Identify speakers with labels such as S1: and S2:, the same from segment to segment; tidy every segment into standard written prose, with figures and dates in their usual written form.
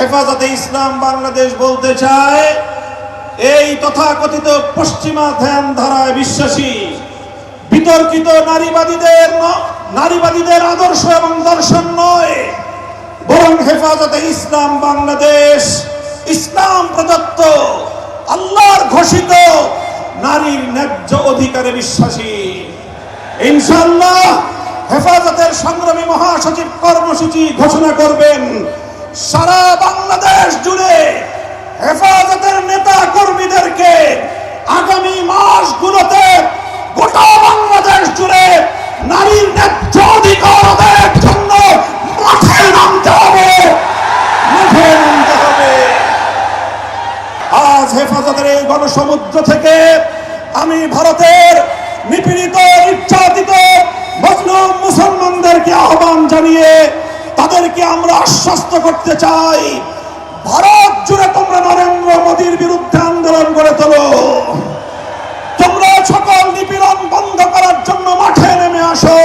S1: হেফাজতে ইসলাম বাংলাদেশ বলতে চায়, এই তথাকথিত পশ্চিমা ধ্যান ধারায় বিশ্বাসী বিতর্কিত নারীবাদীদের আদর্শ এবং দর্শন নয়, বরং হেফাজতে ইসলাম বাংলাদেশ ইসলাম প্রদত্ত আল্লাহর ঘোষিত নারীর ন্যায্য অধিকারে বিশ্বাসী। ইনশাআল্লাহ হেফাজতের সংগ্রামী মহাসচিব কর্মসূচি ঘোষণা করবেন। সারা বাংলাদেশ জুড়ে হেফাজতের নেতা কর্মীদেরকে আগামী মাসগুলোতে গোটা বাংলাদেশ জুড়ে নারীর ন্যায্য অধিকার আদায়ের জন্য মাঠে নামতে হবে। আজ হেফাজতের এই গণসমুদ্র থেকে আমি ভারতের নিপীড়িত নির্যাতিত মুসলিম মুসলমানদেরকে আহ্বান জানিয়ে তাদেরকে আমরা আশ্বস্ত করতে চাই, ভারত জুড়ে তোমরা নরেন্দ্র মোদীর বিরুদ্ধে আন্দোলন করে তোলো। তোমরা সকল নিপীড়ন বন্ধ করার জন্য মাঠে নেমে আসো।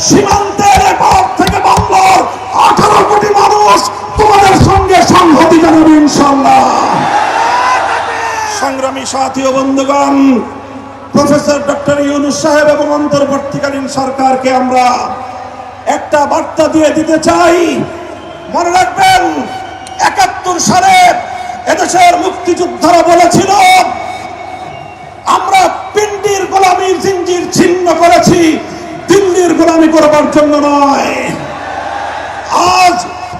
S1: সীমান্তের এপার থেকে বাংলার 18 কোটি মানুষ তোমাদের সঙ্গে সংহতি জানাবে ইনশাআল্লাহ। সংগ্রামী সাথী ও বন্ধুগণ, প্রফেসর ডক্টর ইউনূস সাহেব এবং অন্তর্বর্তীকালীন সরকারকে আমরা একটা বার্তা দিয়ে দিতে চাই। মনে রাখবেন, 71 সালে এদেশের মুক্তিযোদ্ধারা বলেছিল আমরা পিন্ডির গোলামীর জিঞ্জির ছিন্ন করেছি, দিল্লির গোলামী করবার জন্য নয়। আজ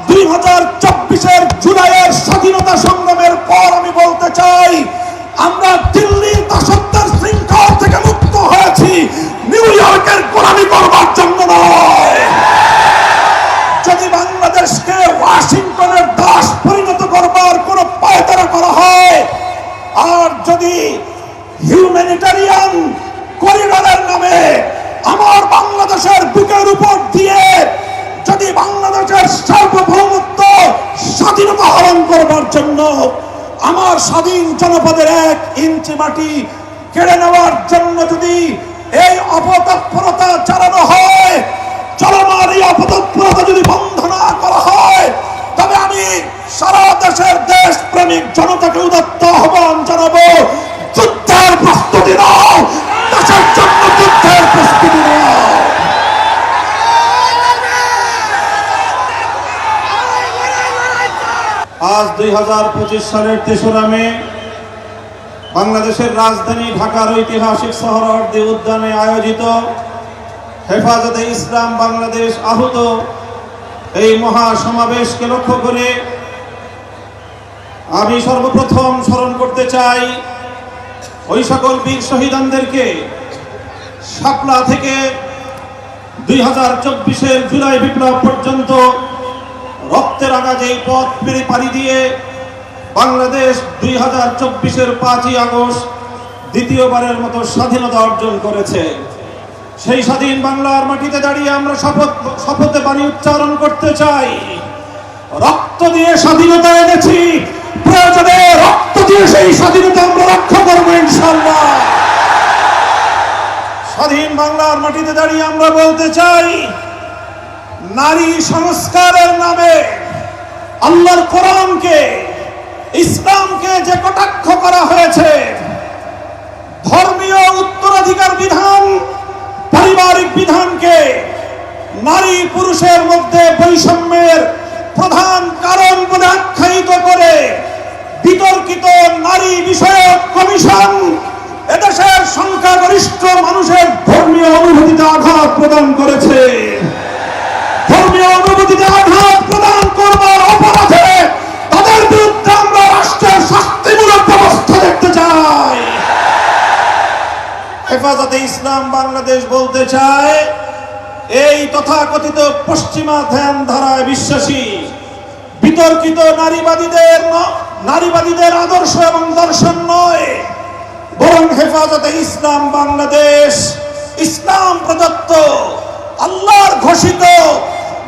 S1: 2024-এর জুলাইয়ের স্বাধীনতা সংগ্রামের পর আমি বলতে চাই, আমরা দিল্লির দাসত্বের শৃঙ্খল থেকে মুক্ত হয়েছি, নিউ ইয়র্কের গোলামী করবার জন্য নয়। যদি বাংলাদেশকে ওয়াশিংটনের দাস পরিণত করবার কোন পায়তারা করা হয়, আর যদি হিউম্যানিটারিয়ান করিডোরের নামে আমার বাংলাদেশের বুকের উপর দিয়ে যদি বাংলাদেশের সার্বভৌমত্ব স্বাধীনতা হরণ করবার জন্য আমার স্বাধীন জনপদের 1 ইঞ্চি মাটি কেড়ে নেওয়ার জন্য যদি এই অপতৎপরতা চালানো হয়, চলমান এই অপতৎপরতা যদি বন্ধ না করা হয়, তবে আমি সারা দেশের দেশপ্রেমিক জনতাকে উদাত্ত আহ্বান জানাবো, যুদ্ধের প্রস্তুতি নাও, দেশের জন্য যুদ্ধের প্রস্তুতি নাও। আজ 2025 সালের 3রা মে বাংলাদেশের রাজধানী ঢাকার ঐতিহাসিক সোহরাওয়ার্দী উদ্যানে আয়োজিত হেফাজতে ইসলাম বাংলাদেশ আহত এই মহাসমাবেশকে লক্ষ্য করে আমি সর্বপ্রথম স্মরণ করতে চাই ওই সকল বীর শহীদদেরকে। শাপলা থেকে 2024-এর জুলাই বিপ্লব পর্যন্ত রক্তের রাঙা যেই পথ পাড়ি দিয়ে বাংলাদেশ 2024-এর 5ই আগস্ট দ্বিতীয়বারের মতো স্বাধীনতা অর্জন করেছে। সেই স্বাধীন বাংলার মাটিতে দাঁড়িয়ে আমরা শপথে বাণী উচ্চারণ করতে চাই, রক্ত দিয়ে স্বাধীনতা এনেছি, প্রয়োজনে রক্ত দিয়ে সেই স্বাধীনতা আমরা রক্ষা করবো ইনশাআল্লাহ। স্বাধীন বাংলার মাটিতে দাঁড়িয়ে আমরা বলতে চাই, নারী সংস্কারের নামে আল্লাহর কোরআনকে, ইসলামকে যে কটাক্ষ করা হয়েছে, ধর্মীয় উত্তরাধিকার বিধান, পারিবারিক বিধানকে নারী পুরুষের মধ্যে বৈষম্যের প্রধান কারণ বলে আখ্যায়িত করে বিতর্কিত নারী বিষয়ক কমিশন এদেশের সংখ্যাগরিষ্ঠ মানুষের ধর্মীয় অনুভূতিতে আঘাত প্রদান করেছে। ধর্মীয় অনুভূতিতে আঘাত প্রদান করবার অপরাধে তাদের বিরুদ্ধে আমরা রাষ্ট্রের শাস্তিমূলক ব্যবস্থা দেখতে চাই। হেফাজতে ইসলাম বাংলাদেশ বলতে চায়, এই তথাকথিত পশ্চিমা ধ্যান ধারায় বিশ্বাসী বিতর্কিত নারীবাদীদের আদর্শ এবং দর্শন নয়, বরং হেফাজতে ইসলাম বাংলাদেশ ইসলাম প্রদত্ত আল্লাহর ঘোষিত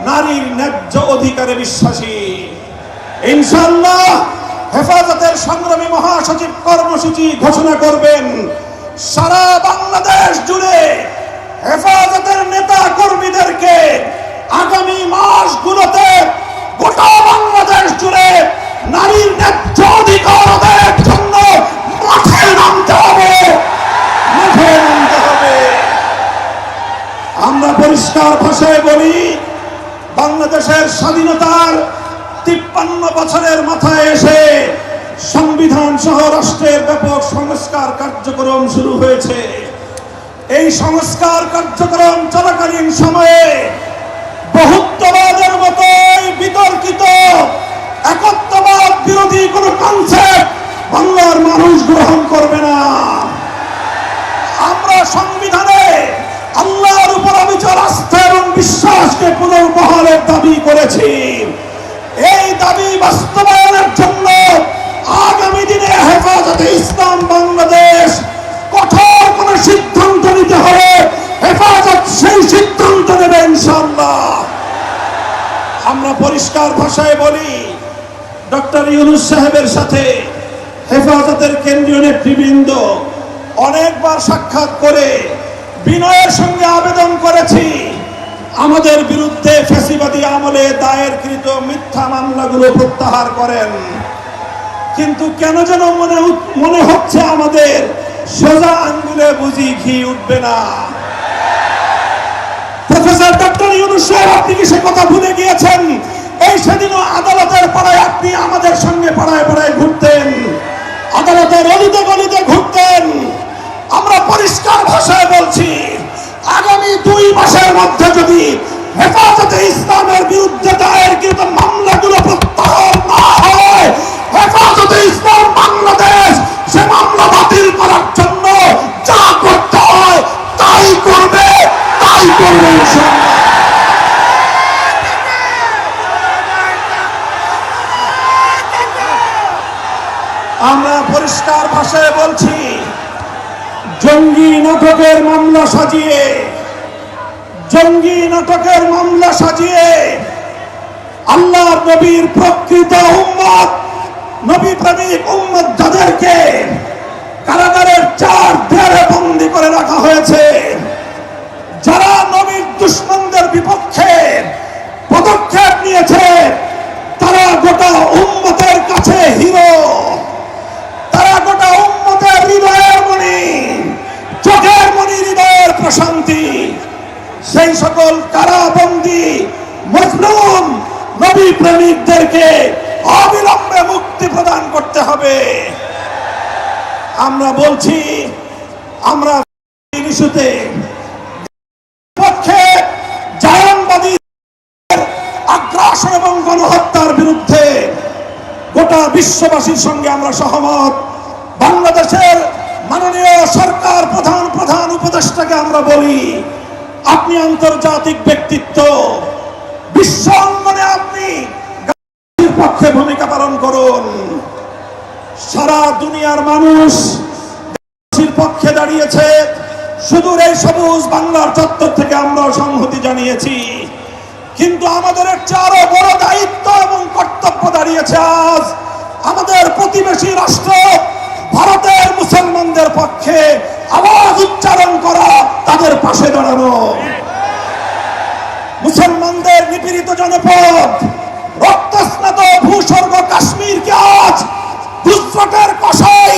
S1: নারীর ন্যায্য অধিকারে বিশ্বাসী। ইনশাআল্লাহ হেফাজতের সংগ্রামী মহাসচিব কর্মসূচি ঘোষণা করবেন। সারা বাংলাদেশ জুড়ে হেফাজতের নেতা কর্মীদেরকে আগামী মাসগুলোতে গোটা বাংলাদেশ জুড়ে বাংলাদেশের স্বাধীনতার 53 বছরের মাথায় এসে সংবিধান সহ রাষ্ট্রের ব্যাপক সংস্কার কার্যক্রম শুরু হয়েছে। এই সংস্কার কার্যক্রম চলাকালীন সময়ে বহুত্ববাদের মতোই বিতর্কিত একত্ববাদ বিরোধী কোন কনসেপ্ট বাংলার মানুষ গ্রহণ করবে না। আমরা সংবিধানে আল্লাহর উপর অবিচল আস্থা এবং বিশ্বাসকে পুনর্বহালের দাবি করেছি। এই দাবি বাস্তবায়নের জন্য আগামী দিনে হেফাজতে ইসলাম বাংলাদেশ কঠোর কোন সিদ্ধান্ত নিতে হবে, হেফাজত সেই সিদ্ধান্ত নেবে ইনশাআল্লাহ। আমরা পরিষ্কার ভাষায় বলি, ডক্টর ইউনূস সাহেবের সাথে হেফাজতের কেন্দ্রীয় নেতৃবৃন্দ অনেকবার সাক্ষাৎ করে বিনয়ের সঙ্গে আবেদন করেছি আমাদের বিরুদ্ধে ফ্যাসিবাদী আমলে দায়েরকৃত মিথ্যা মামলাগুলো প্রত্যাহার করেন। কিন্তু কেন যেন মনে হচ্ছে আমাদের সোজা আঙ্গুলে বুঝি ঘি উঠবে না। প্রফেসর ডক্টর ইউনূস সাহেব, আপনি কি সে কথা ভুলে গিয়েছেন? এই সেদিনও আদালতের পাড়ায় আপনি আমাদের সঙ্গে পাড়ায় পাড়ায় ঘুরতেন, আদালতের অলিতে গলিতে ঘুরতেন। আমরা পরিষ্কার ভাষায় বলছি, আগামী 2 মাসের মধ্যে যদি হেফাজতে ইসলামের বিরুদ্ধে দায়েরকৃত মামলাগুলো প্রত্যাহার না হয়, হেফাজতে ইসলাম বাংলাদেশ সে মামলা বাতিল করার জন্য যা করতে হয় তাই করবে, তাই করবে ইনশাআল্লাহ। আমরা পরিষ্কার ভাষায় বলছি, জঙ্গি নাটকের মামলা সাজিয়ে আল্লাহর নবীর প্রকৃত উম্মত, নবী প্রেমিক উম্মত যাদেরকে কারাগারের 4 দেয়ালে বন্দী করে রাখা হয়েছে, যারা নবীর দুশমনদের বিপক্ষে পদক্ষেপ নিয়েছে, তারা গোটা উম্মতের কাছে হিরো, তারা গোটা উম্মতের হৃদয়ের মণি, চোখের মণি, হৃদয়ের প্রশান্তি। সেই সকল কারাবন্দী মজলুম নবী প্রেমিকদেরকে অবিলম্বে মুক্তি প্রদান করতে হবে। আমরা বলছি, আমরা ইস্যুতে পক্ষে জায়নবাদী আগ্রাসন এবং গণহত্যার বিরুদ্ধে গোটা বিশ্ববাসীর সঙ্গে আমরা সহমত। বাংলাদেশের মাননীয় সরকার প্রধান উপদেষ্টাকে আমরা বলি, আপনি আন্তর্জাতিক ব্যক্তিত্ব, বিশ্ব অঙ্গনে আপনি পক্ষে ভূমিকা পালন করুন। সারা দুনিয়ার মানুষ পক্ষে দাঁড়িয়েছে। সুদূর এই সবুজ বাংলার চত্বর থেকে আমরা সংহতি জানিয়েছি, কিন্তু আমাদের একটা আরো বড় দায়িত্ব এবং কর্তব্য দাঁড়িয়েছে আজ আমাদের প্রতিবেশী রাষ্ট্র ভারতের মুসলমানদের পক্ষে আওয়াজ উচ্চারণ করা, তাদের পাশে দাঁড়ানো। মুসলমানদের নিপীড়িত জনপদ, রক্তস্নাত ভূস্বর্গ কাশ্মীরকে আজ গুজরাটের কসাই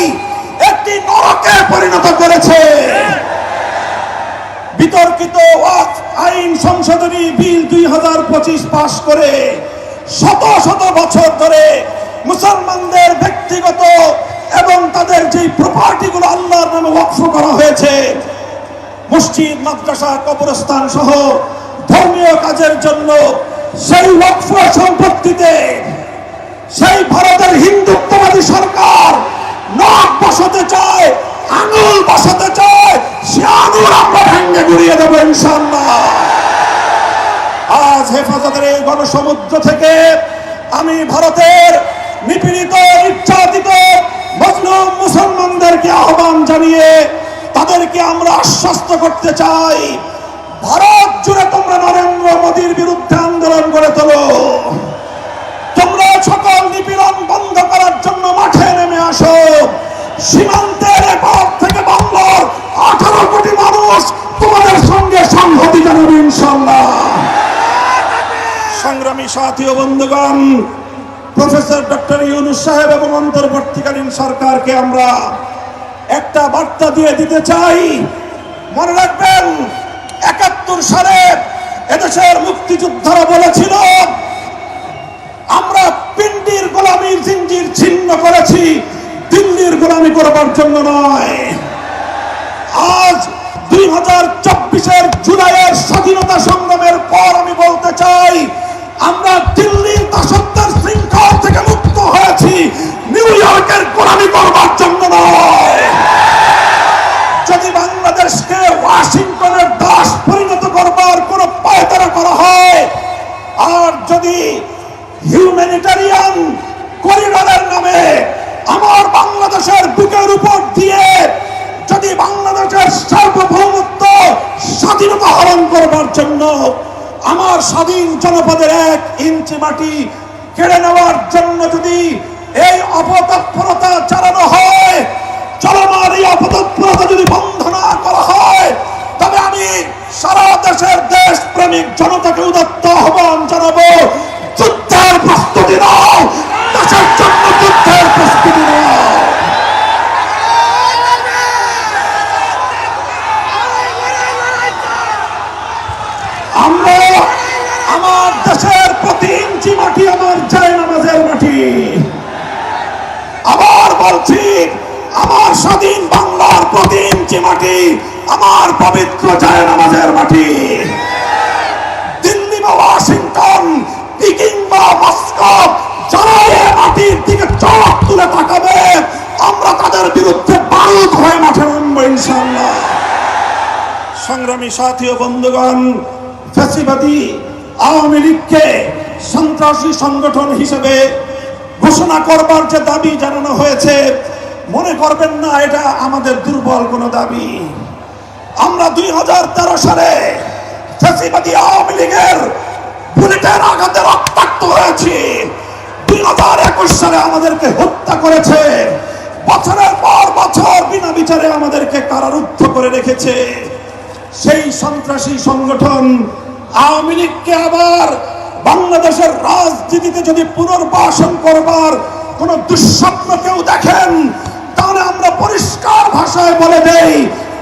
S1: একটি নরকে পরিণত করেছে। বিতর্কিত ওয়াকফ আইন সংশোধনী বিল 2025 পাশ করে শত শত বছর ধরে মুসলমানদের ব্যক্তিগত এবং তাদের যে প্রপার্টিগুলো আল্লাহর নামে ওয়াকফ করা হয়েছে, মসজিদ, মাদ্রাসা, কবরস্থান সহ ধর্মীয় কাজের জন্য, সেই ওয়াকফ সম্পত্তিতে সেই ভারতের হিন্দুত্ববাদী সরকার নখ বসাতে চায়, আঙুল বসাতে চায়, সে আঙুল আমরা ভেঙে গুড়িয়ে দেবো ইনশাআল্লাহ। আজ হেফাজতের এই গণসমুদ্র থেকে আমি ভারতের নিপীড়িত, নির্যাতিত মজলুম মুসলমানদেরকে আহ্বান জানিয়ে তাদেরকে আমরা আশ্বস্ত করতে চাই, ভারত জুড়ে তোমরা নরেন্দ্র মোদীর বিরুদ্ধে আন্দোলন গড়ে তোলো। তোমরা সকল নিপীড়ন বন্ধ করার জন্য মাঠে নেমে আসো। সীমান্তের এপার থেকে বাংলার 18 কোটি মানুষ তোমাদের সঙ্গে সংহতি জানাবে ইনশাআল্লাহ। সংগ্রামী সাথী ও বন্ধুগণ, প্রফেসর ডক্টর ইউনূস সাহেব এবং অন্তর্বর্তীকালীন সরকারকে আমরা একটা বার্তা দিয়ে দিতে চাই। মনে রাখবেন, 71 সালে এদেশের মুক্তিযোদ্ধারা বলেছিল আমরা পিন্ডির গোলামীর জিঞ্জির ছিন্ন করেছি, দিল্লির গোলামি করবার জন্য নয়। আজ 2024-এর জুলাইয়ের স্বাধীনতা সংগ্রামের পর আমি বলতে চাই, আমরা দিল্লির দাসত্বের শৃঙ্খল থেকে মুক্ত হয়েছি, নিউ ইয়র্কের গোলামি করবার জন্য নয়। যদি বাংলাদেশকে ওয়াশিংটনের দাস পরিণত করবার কোন পায়তারা করা হয়, আর যদি হিউম্যানিটারিয়ান করিডোরের নামে আমার বাংলাদেশের বুকের উপর দিয়ে যদি বাংলাদেশের সার্বভৌমত্ব স্বাধীনতা হরণ করবার জন্য আমার স্বাধীন জনপদের 1 ইঞ্চি মাটি কেড়ে নেওয়ার জন্য যদি এই অপতৎপরতা চালানো হয়, চলমান এই অপতৎপরতা যদি বন্ধ না করা হয়, তবে আমি সারা দেশের দেশপ্রেমিক জনতাকে উদাত্ত আহ্বান জানাবো, যুদ্ধের প্রস্তুতি নাও, দেশের জন্য যুদ্ধের প্রস্তুতি নাও। আমরা আমার দেশের প্রতি ইঞ্চি মাটি আমার জায়নামাজের মাটি। আবার বলছি, আমার স্বাধীন বাংলার প্রতি ইঞ্চি মাটি আমার পবিত্র জায়নামাজের মাটি। দিল্লি বা ওয়াশিংটন, পিকিং বা মস্কো, যারা এই মাটির দিকে চোখ তুলে তাকাবে, আমরা তাদের বিরুদ্ধে বারুদ হয়ে মাঠে নামবো ইনশাআল্লাহ। সংগ্রামী সাথী ও বন্ধুগণ, ফ্যাসিবাদী আওয়ামী লীগকে সন্ত্রাসী সংগঠন হিসেবে ঘোষণা করবার যে দাবি জানানো হয়েছে, মনে করবেন না এটা আমাদের দুর্বল কোনো দাবি। আমরা 2013 সালে ফ্যাসিবাদী আওয়ামী লীগের বুলেটের আঘাতে রক্তাক্ত হয়েছি। 2021 সালে আমাদেরকে হত্যা করেছে, বছরের পর বছর বিনা বিচারে আমাদেরকে কারারুদ্ধ করে রেখেছে। সেই সন্ত্রাসী সংগঠন আওয়ামী লীগকে আবার বাংলাদেশের রাজনীতিতে যদি পুনর্বাসন করবার কোন দুঃস্বপ্ন কেউ দেখেন, তাহলে আমরা পরিষ্কার ভাষায় বলে দেই,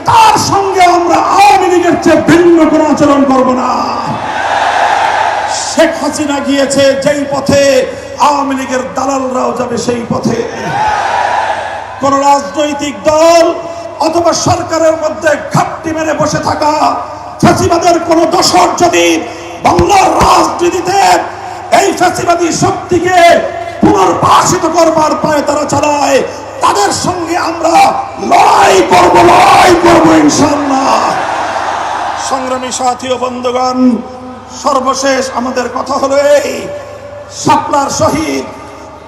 S1: তার সঙ্গে আমরা আওয়ামী লীগের চেয়ে ভিন্ন কোন আচরণ করব না। শেখ হাসিনা গিয়েছে যেই পথে, আওয়ামী লীগের দালালরাও যাবে সেই পথে। কোন রাজনৈতিক দল অথবা সরকারের মধ্যে ঘাপটি মেরে বসে থাকা ফ্যাসিবাদের কোন দোসর যদি বাংলার রাজনীতিতে এই ফ্যাসিবাদী শক্তিকে পুনর্বাসিত করবার পায়ে তারা চালায়, তাদের সঙ্গে আমরা লড়াই করব ইনশাআল্লাহ। সংগ্রামী সাথী ও বন্ধুগণ, সর্বশেষ আমাদের কথা হলো এই, শাপলার শহীদ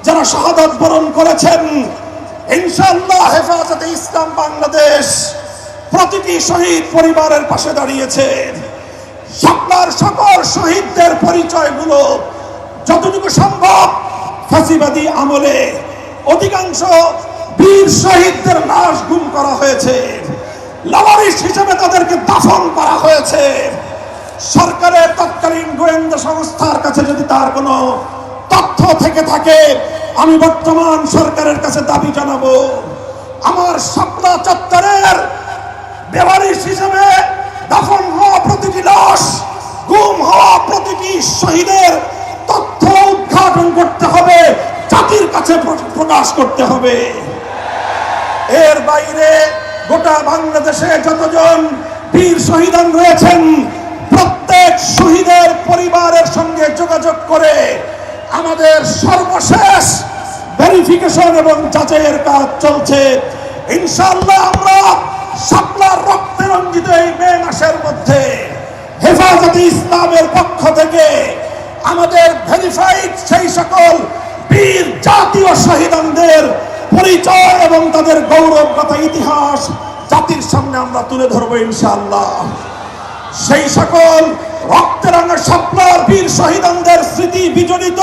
S1: যারা শাহাদাত বরণ করেছেন, ইনশাআল্লাহ হেফাজতে ইসলাম বাংলাদেশ প্রতিটি শহীদ পরিবারের পাশে দাঁড়িয়েছে। শাপলার সকল শহীদদের পরিচয়গুলো যতটুকু সম্ভব ফ্যাসিবাদী আমলে অধিকাংশ বীর শহীদদের লাশ গুম করা হয়েছে, লাওয়ারিশ হিসেবে তাদেরকে দাফন করা হয়েছে। সরকারের তৎকালীন গোয়েন্দা সংস্থার কাছে যদি তার কোনো তথ্য থেকে থাকে, আমি বর্তমান সরকারের কাছে দাবি জানাবো, আমার শাপলা চত্বরের বেওয়ারিশ হিসেবে দাফন হওয়া প্রতিটি লাশ, গুম হওয়া প্রতিটি শহীদের তথ্য উদ্ঘাটন করতে হবে, জাতির কাছে প্রকাশ করতে হবে। এর বাইরে গোটা বাংলাদেশে যতজন বীর শহীদান রয়েছেন, প্রত্যেক শহীদের পরিবারের সঙ্গে যোগাযোগ করে আমাদের সর্বশেষ ভেরিফিকেশন এবং যাচাইয়ের কাজ চলছে। ইনশাআল্লাহ আমরা শাপলার রক্তে রঞ্জিত এই মে মাসের মধ্যে হেফাজতে ইসলামের পক্ষ থেকে আমাদের ভেরিফাইড সেই সকল বীর জাতীয় শহীদানদের পরিচয় এবং তাদের গৌরবগাথা ইতিহাস জাতির সামনে আমরা তুলে ধরবো ইনশাআল্লাহ। সেই সকল রক্তে রাঙা শাপলার বীর শহীদানদের স্মৃতি বিজড়িত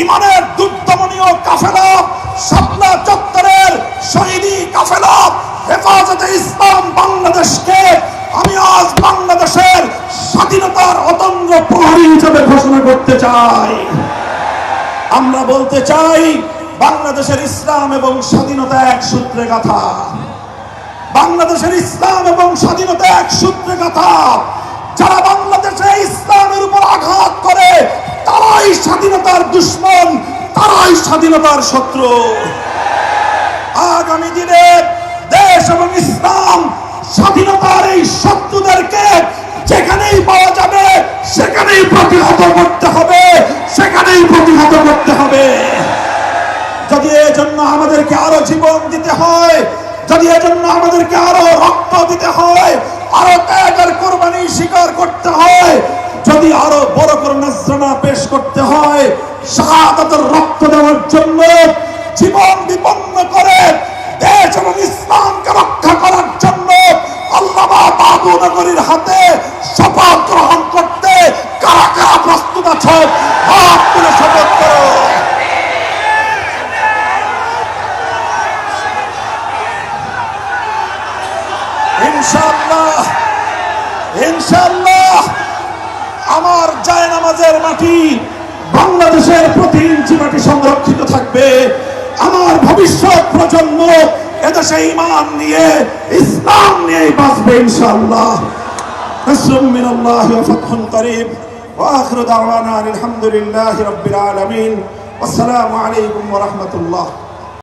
S1: ইমানের দুর্দমনীয় কাফেলা, শাপলা চত্বরের শহীদি কাফেলা হেফাজতে ইসলাম বাংলাদেশকে আমি আজ বাংলাদেশের স্বাধীনতার অতন্দ্র প্রহরী হিসেবে ঘোষণা করতে চাই। আমরা বলতে চাই, বাংলাদেশের ইসলাম এবং স্বাধীনতা এক সূত্রে গাঁথা। বাংলাদেশের ইসলাম এবং স্বাধীনতা এক সূত্রে গাঁথা। যারা বাংলাদেশে ইসলামের উপর আঘাত করে তারাই স্বাধীনতার দুশমন, তারাই স্বাধীনতার শত্রু। আগামী দিনে দেশ এবং ইসলাম স্বাধীনতার এই শত্রুদেরকে যেখানেই পাওয়া যাবে সেখানেই প্রতিহত করতে হবে, সেখানেই প্রতিহত করতে হবে। যদি এজন্য আমাদেরকে আরো জীবন দিতে হয়, যদি এজন্য আমাদেরকে আরো রক্ত দিতে হয়, আরো ত্যাগের কোরবানি স্বীকার করতে হয়, যদি আরো বড় করে নজরানা পেশ করতে হয়, শাহাদাতের রক্ত দেওয়ার জন্য জীবন বিপন্ন করে দেশ এবং ইসলামকে রক্ষা করার জন্য আল্লামা বাবু নগরীর হাতে শপথ গ্রহণ করতে কারা কারা প্রস্তুত আছে? হাত তুলে শপথ করো। ইনশাআল্লাহ, ইনশাআল্লাহ আমার জায়নামাজের মাটি, বাংলাদেশের প্রতি ইঞ্চি মাটি সংরক্ষিত থাকবে। আমার ভবিষ্যৎ প্রজন্ম এদেশে ঈমান নিয়ে, ইসলাম নিয়ে বাঁচবে ইনশাআল্লাহ। নাসরুম মিনাল্লাহি ওয়া ফাতহুন করিব ওয়া আখিরু দাওয়ানা আলহামদুলিল্লাহি রাব্বিল আলামিন। আসসালামু আলাইকুম ওয়া রাহমাতুল্লাহ।